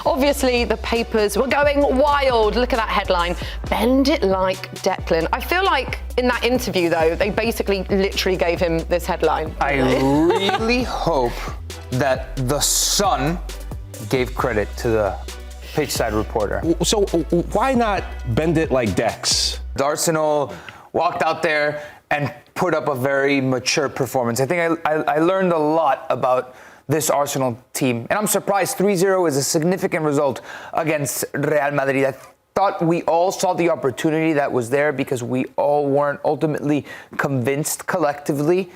Obviously, the papers were going wild. Look at that headline. Bend it like Declan. I feel like in that interview, though, they basically literally gave him this headline. I really hope that the Sun gave credit to the pitchside reporter. So why not bend it like Dex? Arsenal walked out there and put up a very mature performance. I think I learned a lot about this Arsenal team. And I'm surprised 3-0 is a significant result against Real Madrid. I thought we all saw the opportunity that was there because we all weren't ultimately convinced collectively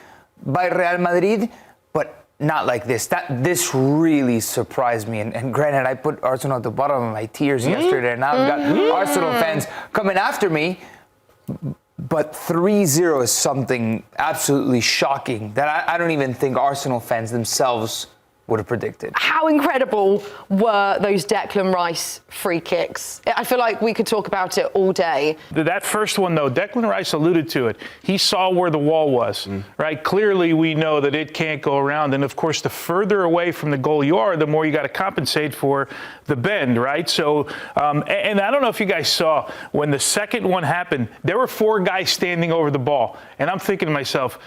by Real Madrid, but not like this. This really surprised me. And granted, I put Arsenal at the bottom of my tears yesterday, and now I've got Arsenal fans coming after me. But 3-0 is something absolutely shocking that I don't even think Arsenal fans themselves would have predicted. How incredible were those Declan Rice free kicks? I feel like we could talk about it all day. That first one, though, Declan Rice alluded to it. He saw where the wall was, right? Clearly, we know that it can't go around. And, of course, the further away from the goal you are, the more you got to compensate for the bend, right? So, and I don't know if you guys saw, when the second one happened, there were 4 guys standing over the ball. And I'm thinking to myself,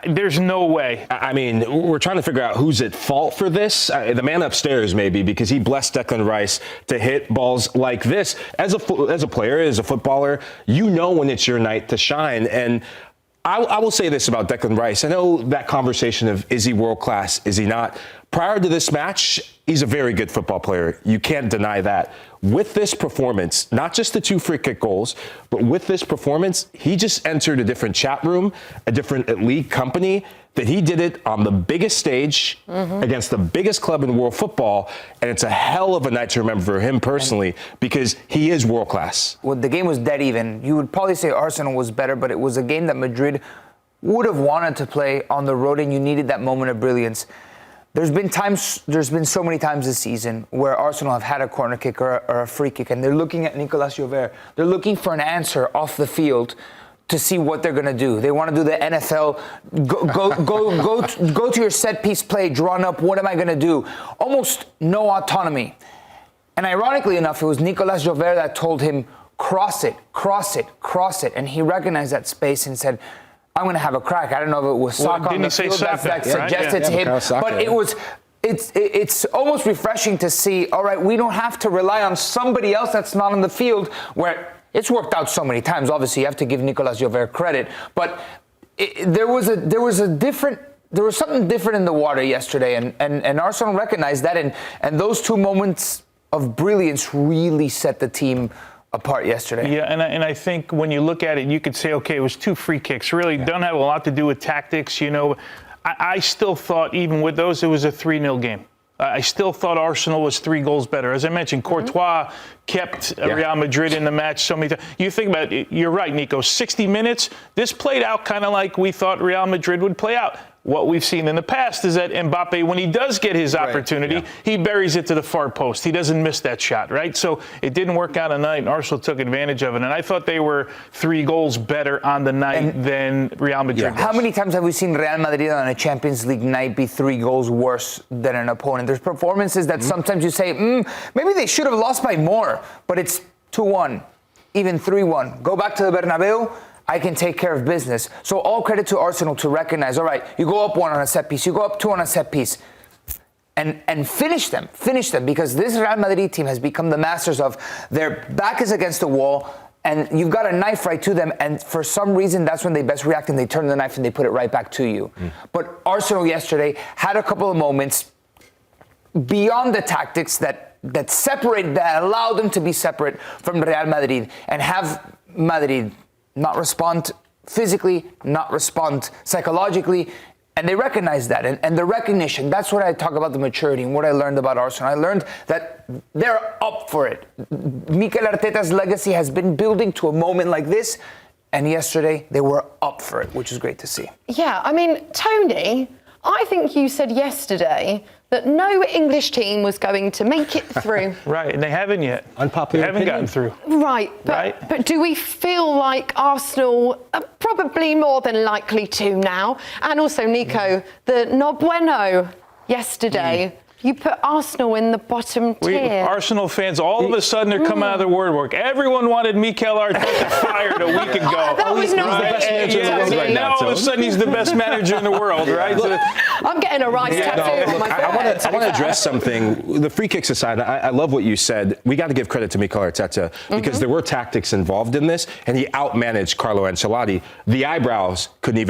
there's no way. I mean, we're trying to figure out who's at fault for this. The man upstairs, maybe, because he blessed Declan Rice to hit balls like this. As a player, as a footballer, you know when it's your night to shine. And I will say this about Declan Rice. I know that conversation of, is he world class, is he not? Prior to this match, he's a very good football player. You can't deny that. With this performance, not just the 2 free kick goals, but with this performance, he just entered a different chat room, a different elite company, that he did it on the biggest stage against the biggest club in world football. And it's a hell of a night to remember for him personally, because he is world class. Well, the game was dead even. You would probably say Arsenal was better, but it was a game that Madrid would have wanted to play on the road, and you needed that moment of brilliance. There's been so many times this season where Arsenal have had a corner kick or a free kick, and they're looking at Nicolas Jover. They're looking for an answer off the field to see what they're going to do. They want to do the NFL, go to your set piece play, drawn up, what am I going to do? Almost no autonomy. And ironically enough, it was Nicolas Jover that told him, cross it, cross it, cross it. And he recognized that space and said, I'm going to have a crack. I don't know if it was Saka on the field that suggested to him, but it was. It's almost refreshing to see. All right, we don't have to rely on somebody else that's not on the field. Where it's worked out so many times. Obviously, you have to give Nicolas Jover credit, but there was something different in the water yesterday, and Arsenal recognized that, and those 2 moments of brilliance really set the team apart yesterday. Yeah, and I think when you look at it, you could say, okay, it was 2 free kicks. Really don't have a lot to do with tactics, you know. I still thought, even with those, it was a 3-0 game. I still thought Arsenal was 3 goals better. As I mentioned, Courtois kept Real Madrid in the match so many times. You think about it, you're right, Nico, 60 minutes, this played out kind of like we thought Real Madrid would play out. What we've seen in the past is that Mbappé, when he does get his opportunity, he buries it to the far post. He doesn't miss that shot, right? So it didn't work out tonight, and Arsenal took advantage of it. And I thought they were 3 goals better on the night than Real Madrid was. How many times have we seen Real Madrid on a Champions League night be 3 goals worse than an opponent? There's performances that sometimes you say, maybe they should have lost by more, but it's 2-1, even 3-1. Go back to the Bernabeu, I can take care of business. So all credit to Arsenal to recognize, all right, you go up 1 on a set piece, you go up 2 on a set piece, and finish them, because this Real Madrid team has become the masters of their back is against the wall, and you've got a knife right to them, and for some reason, that's when they best react, and they turn the knife and they put it right back to you. But Arsenal yesterday had a couple of moments beyond the tactics that allowed them to be separate from Real Madrid, and have Madrid not respond physically, not respond psychologically, and they recognize that. And the recognition, that's what I talk about, the maturity and what I learned about Arsenal. I learned that they're up for it. Mikel Arteta's legacy has been building to a moment like this, and yesterday they were up for it, which is great to see. Yeah, I mean, Tony, I think you said yesterday that no English team was going to make it through. Right, and they haven't yet. Unpopular They haven't opinion. gotten through. Right, but do we feel like Arsenal are probably more than likely to now? And also, Nico, the no bueno yesterday. You put Arsenal in the bottom tier. Arsenal fans, all of a sudden, are coming out of the woodwork. Everyone wanted Mikel Arteta fired a week ago. That was not the best manager in the world right now, all of a sudden, he's the best manager in the world, right? I'm getting a Rice tattoo on my forehead. I want to address something. The free kicks aside, I love what you said. We got to give credit to Mikel Arteta because there were tactics involved in this, and he outmanaged Carlo Ancelotti. The eyebrow couldn't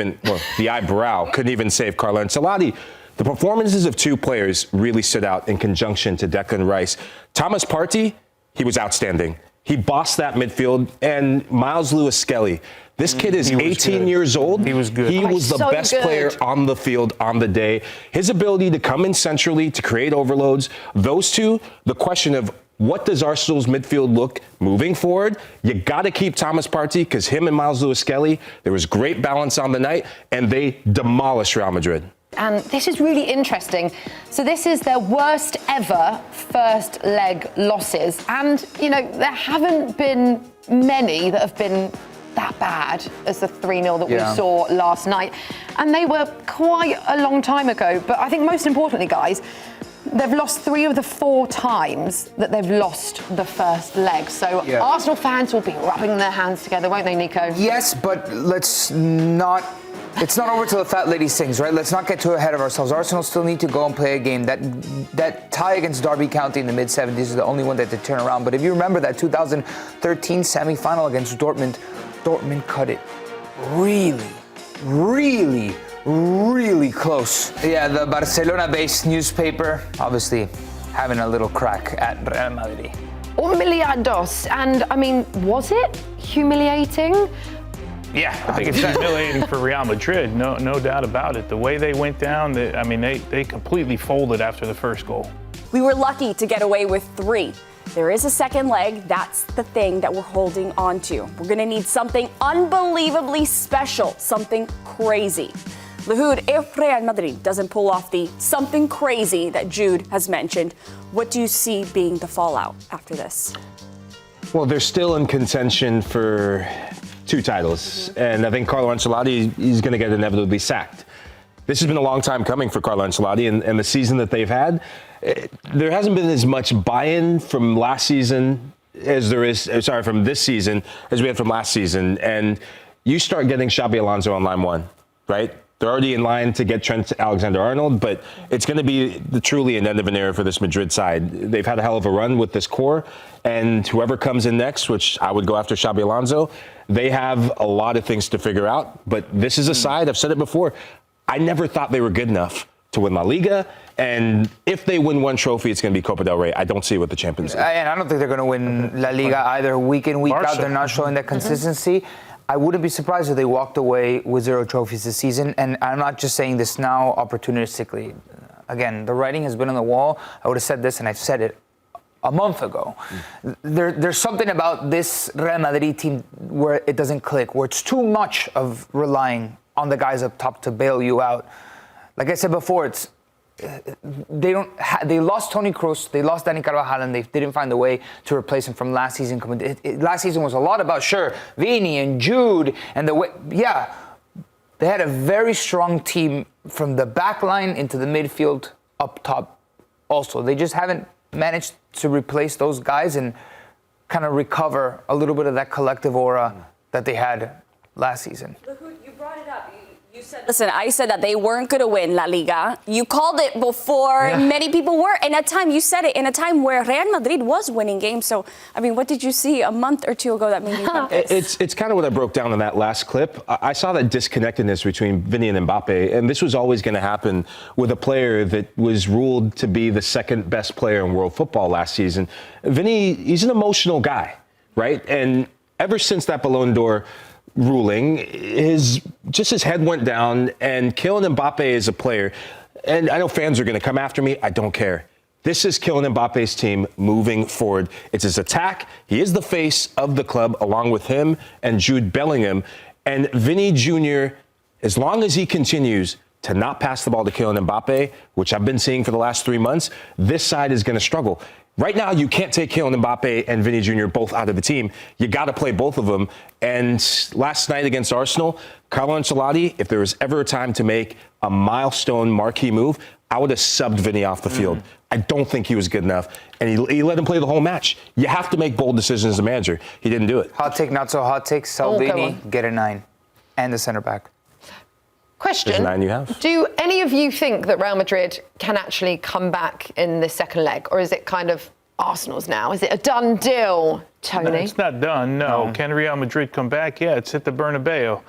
even save Carlo Ancelotti. The performances of two players really stood out in conjunction to Declan Rice. Thomas Partey, he was outstanding. He bossed that midfield. And Myles Lewis-Skelly, this kid is 18 years old. He was good. He was the best player on the field on the day. His ability to come in centrally, to create overloads, those two, the question of what does Arsenal's midfield look moving forward? You got to keep Thomas Partey because him and Myles Lewis-Skelly, there was great balance on the night, and they demolished Real Madrid. And this is really interesting. So this is their worst ever first leg losses. And, you know, there haven't been many that have been that bad as the 3-0 that we saw last night. And they were quite a long time ago. But I think most importantly, guys, they've lost 3 of the 4 times that they've lost the first leg. So Arsenal fans will be rubbing their hands together, won't they, Nico? Yes, but let's not... It's not over till the fat lady sings, right? Let's not get too ahead of ourselves. Arsenal still need to go and play a game. That tie against Derby County in the mid-70s is the only one that they turn around. But if you remember that 2013 semi-final against Dortmund, Dortmund cut it really, really, really close. Yeah, the Barcelona-based newspaper, obviously having a little crack at Real Madrid. Humiliados. And, I mean, was it humiliating? Yeah, I think it's humiliating for Real Madrid, no doubt about it. The way they went down, they completely folded after the first goal. We were lucky to get away with 3. There is a second leg. That's the thing that we're holding on to. We're going to need something unbelievably special, something crazy. Lahoud, if Real Madrid doesn't pull off the something crazy that Jude has mentioned, what do you see being the fallout after this? Well, they're still in contention for 2 titles, and I think Carlo Ancelotti is going to get inevitably sacked. This has been a long time coming for Carlo Ancelotti, and the season that they've had, there hasn't been as much buy-in from last season as there is, from this season as we had from last season. And you start getting Xabi Alonso on line 1, right? They're already in line to get Trent Alexander-Arnold, but it's going to be truly an end of an era for this Madrid side. They've had a hell of a run with this core, and whoever comes in next, which I would go after Xabi Alonso, they have a lot of things to figure out. But this is a side, I've said it before, I never thought they were good enough to win La Liga, and if they win one trophy, it's going to be Copa del Rey. I don't see it with the Champions League. And I don't think they're going to win La Liga either week in, week out. They're not showing that consistency. I wouldn't be surprised if they walked away with 0 trophies this season. And I'm not just saying this now opportunistically. Again, the writing has been on the wall. I would have said this, and I've said it a month ago. There's something about this Real Madrid team where it doesn't click, where it's too much of relying on the guys up top to bail you out. Like I said before, they lost Toni Kroos, they lost Dani Carvajal, and they didn't find a way to replace him from last season. Last season was a lot about, Vini and Jude, and they had a very strong team from the back line into the midfield up top also. They just haven't managed to replace those guys and kind of recover a little bit of that collective aura that they had last season. You brought it up. You said, listen, I said that they weren't going to win La Liga. You called it before many people were. And at time, you said it in a time where Real Madrid was winning games. So, I mean, what did you see a month or 2 ago that made you think this? It's kind of what I broke down in that last clip. I saw that disconnectedness between Vini and Mbappé, and this was always going to happen with a player that was ruled to be the second best player in world football last season. Vini, he's an emotional guy, right? And ever since that Ballon d'Or ruling, his head went down, and Kylian Mbappé is a player, and I know fans are going to come after me. I don't care. This is Kylian Mbappe's team moving forward. It's his attack. He is the face of the club, along with him and Jude Bellingham. And Vini Jr., as long as he continues to not pass the ball to Kylian Mbappé, which I've been seeing for the last 3 months, this side is going to struggle. Right now, you can't take Kylian Mbappé and Vini Jr. both out of the team. You got to play both of them. And last night against Arsenal, Carlo Ancelotti, if there was ever a time to make a milestone marquee move, I would have subbed Vinny off the field. I don't think he was good enough. And he let him play the whole match. You have to make bold decisions as a manager. He didn't do it. Hot take, not so hot take. Sell Vinny, get a 9. And the center back. Question. There's 9 you have. Do any of you think that Real Madrid can actually come back in this second leg? Or is it kind of Arsenal's now? Is it a done deal, Tony? No, it's not done, no. Can Real Madrid come back? Yeah, it's at the Bernabeu.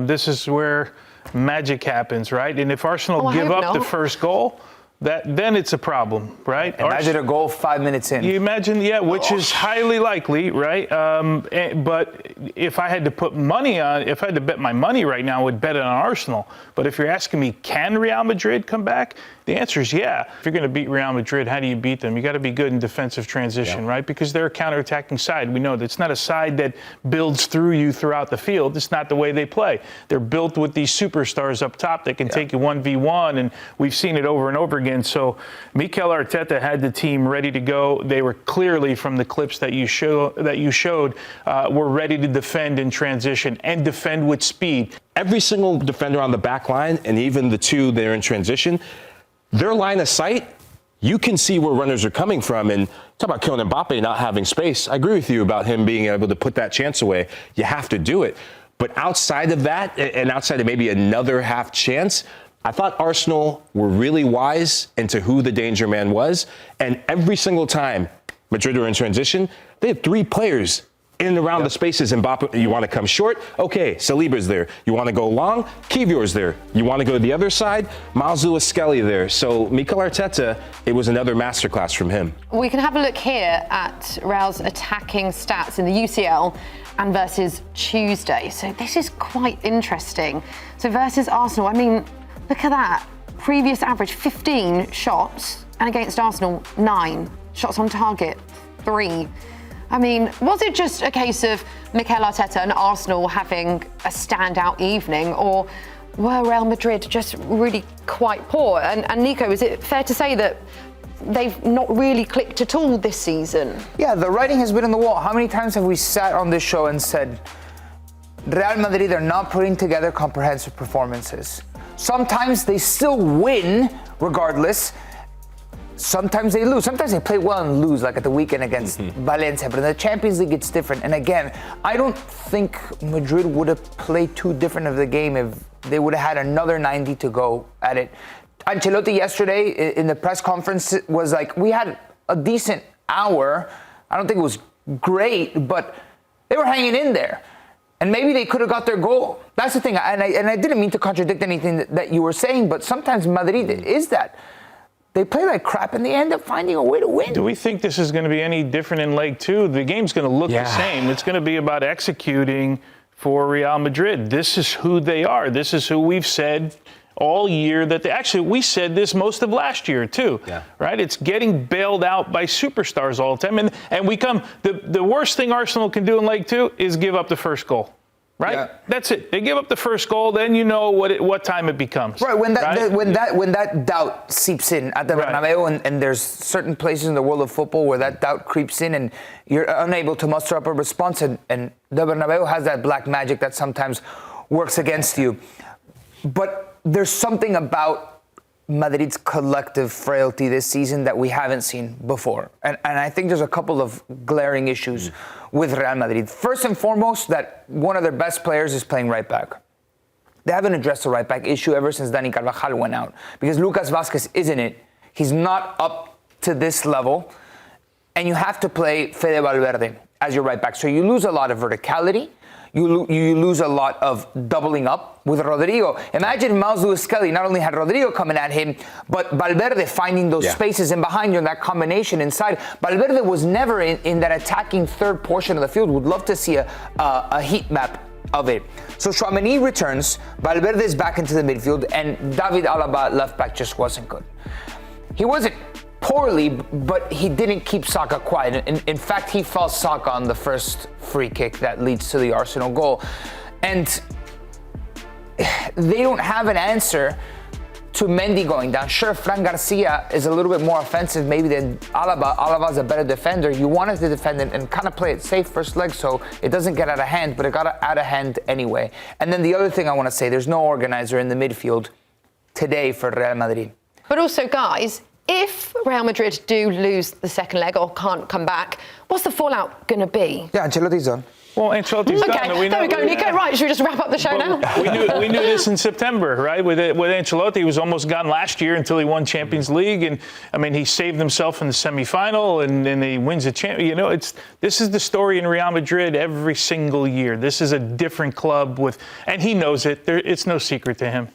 This is where magic happens, right? And if Arsenal give up the first goal, then it's a problem, right? Imagine a goal 5 minutes in. You imagine, which is highly likely, right? But if I had to put money on, if I had to bet my money right now, I would bet it on Arsenal. But if you're asking me, can Real Madrid come back? The answer is yeah. If you're going to beat Real Madrid, how do you beat them? You got to be good in defensive transition, right? Because they're a counterattacking side. We know that it's not a side that builds through you throughout the field. It's not the way they play. They're built with these superstars up top that can take you 1v1, and we've seen it over and over again. So Mikel Arteta had the team ready to go. They were clearly, from the clips that you showed, were ready to defend in transition and defend with speed. Every single defender on the back line, and even the two that are in transition, their line of sight, you can see where runners are coming from. And talk about killing Mbappé not having space. I agree with you about him being able to put that chance away. You have to do it. But outside of that, and outside of maybe another half chance, I thought Arsenal were really wise into who the danger man was. And every single time Madrid were in transition, they had 3 players in and around the spaces. Mbappé, you want to come short? Okay, Saliba's there. You want to go long? Kivior's there. You want to go to the other side? Myles Lewis-Skelly there. So Mikel Arteta, it was another masterclass from him. We can have a look here at Real's attacking stats in the UCL and versus Tuesday. So this is quite interesting. So versus Arsenal, I mean, look at that. Previous average, 15 shots, and against Arsenal, 9. Shots on target, 3. I mean, was it just a case of Mikel Arteta and Arsenal having a standout evening, or were Real Madrid just really quite poor? And Nico, is it fair to say that they've not really clicked at all this season? Yeah, the writing has been on the wall. How many times have we sat on this show and said, Real Madrid are not putting together comprehensive performances? Sometimes they still win regardless. Sometimes they lose. Sometimes they play well and lose, like at the weekend against Valencia. But in the Champions League, it's different. And again, I don't think Madrid would have played too different of the game if they would have had another 90 to go at it. Ancelotti yesterday in the press conference was like, we had a decent hour. I don't think it was great, but they were hanging in there. And maybe they could have got their goal. That's the thing. And I didn't mean to contradict anything that you were saying, but sometimes Madrid is that. They play like crap and they end up finding a way to win. Do we think this is going to be any different in leg 2? The game's going to look the same. It's going to be about executing for Real Madrid. This is who they are. This is who we've said all year that they actually, we said this most of last year too, right? It's getting bailed out by superstars all the time. And we come, the worst thing Arsenal can do in leg 2 is give up the first goal. Right, that's it. They give up the first goal, then you know what time it becomes. Right, when that doubt seeps in at the Bernabeu, and there's certain places in the world of football where that doubt creeps in, and you're unable to muster up a response, and the Bernabeu has that black magic that sometimes works against you. But there's something about Madrid's collective frailty this season that we haven't seen before. And I think there's a couple of glaring issues with Real Madrid. First and foremost, that one of their best players is playing right back. They haven't addressed the right back issue ever since Dani Carvajal went out, because Lucas Vázquez isn't it. He's not up to this level, and you have to play Fede Valverde as your right back. So you lose a lot of verticality. You lose a lot of doubling up with Rodrigo. Imagine Myles Lewis-Skelly not only had Rodrigo coming at him, but Valverde finding those spaces in behind you and that combination inside. Valverde was never in that attacking third portion of the field. Would love to see a heat map of it. So Tchouaméni returns, Valverde is back into the midfield, and David Alaba left back just wasn't good. He wasn't poorly, but he didn't keep Saka quiet. In fact, he fouls Saka on the first free kick that leads to the Arsenal goal. And they don't have an answer to Mendy going down. Sure, Fran Garcia is a little bit more offensive maybe than Alaba. Alaba's a better defender. You wanted to defend it and kind of play it safe first leg so it doesn't get out of hand, but it got out of hand anyway. And then the other thing I want to say, there's no organizer in the midfield today for Real Madrid. But also, guys, if Real Madrid do lose the second leg or can't come back, what's the fallout going to be? Yeah, Ancelotti's done. Well, Ancelotti's done. Okay, there we go, Nico. Right, should we just wrap up the show now? We knew this in September, right? With Ancelotti, he was almost gone last year until he won Champions League, and I mean he saved himself in the semifinal, and then he wins the champion. You know, this is the story in Real Madrid every single year. This is a different club and he knows it. It's no secret to him.